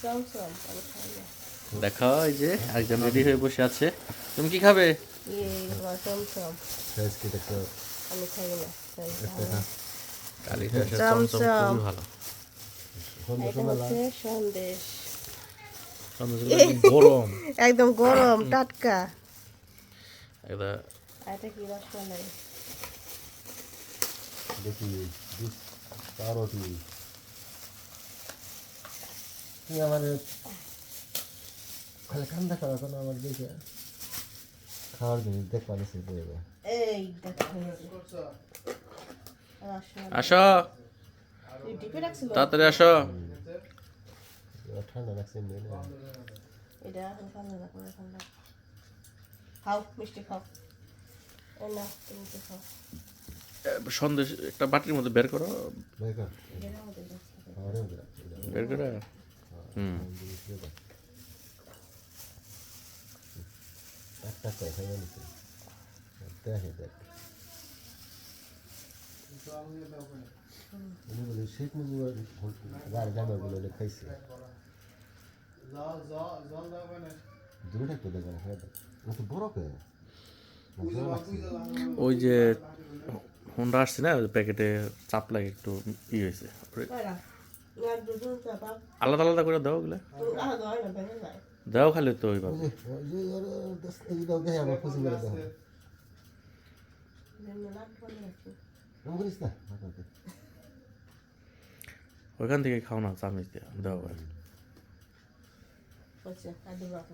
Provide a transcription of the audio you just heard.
চমচম আমি খাই না। দেখো এই যে একজন রেডি হয়ে বসে আছে। তুমি কি খাবে? চমচম Fresky দেখো আমি খাই না। তাই একটা খাই না। কালিটা চমচম চমচম। খুবই ভালো। এটা হচ্ছে সন্দেশ, সন্দেশগুলো একদম গরম। একদম গরম টাটকা। এটা আর এটা কি রসমালাই? দেখি দুধ পাউরুটি তুই আমার খালি কান্দা খাওয়া কোনো আমার দেখে খাওয়ার জিনিস দেখবা নিচে দেবে এই দেখো রসমালাই। আসো, তুই ডিপে রাখছিল? তাড়াতাড়ি আসো। ঠান্ডা লাগছে এমনি না এটা এখন ঠান্ডা না করে ঠান্ডা। খাও মিষ্টি খাও। এই না তুমি তো খাও। সন্দেশ একটা বাটির মধ্যে বের করো, দেখো এর মধ্যে দাও। আমারও বের করে। হুম, একটা খাই নিচে দেখে দেখ উনি বলে শেখ মুজিবুর গাড়ি জামাই বলে খাইছে দুটো একটু দেখবেন হ্যাঁ তো বড় কে ওই যে হুন্ডা আসছে না, প্যাকেটে চাপ লাগে একটু ই হয়েছে। কয়রা? না দুধ চাপা। আলাদা আলাদা করে দাও ওগুলো, তুমি আহ দাও না ভেঙে যায়। দাও খালি তো ওইভাবে। আমার খুশি করে দাও যেমন লাগবে না একটু। আমি করিস না ওইখান থেকে খাও না চামিচ দিয়ে দাও ভাই। হচ্ছে আর দুটো রাখো।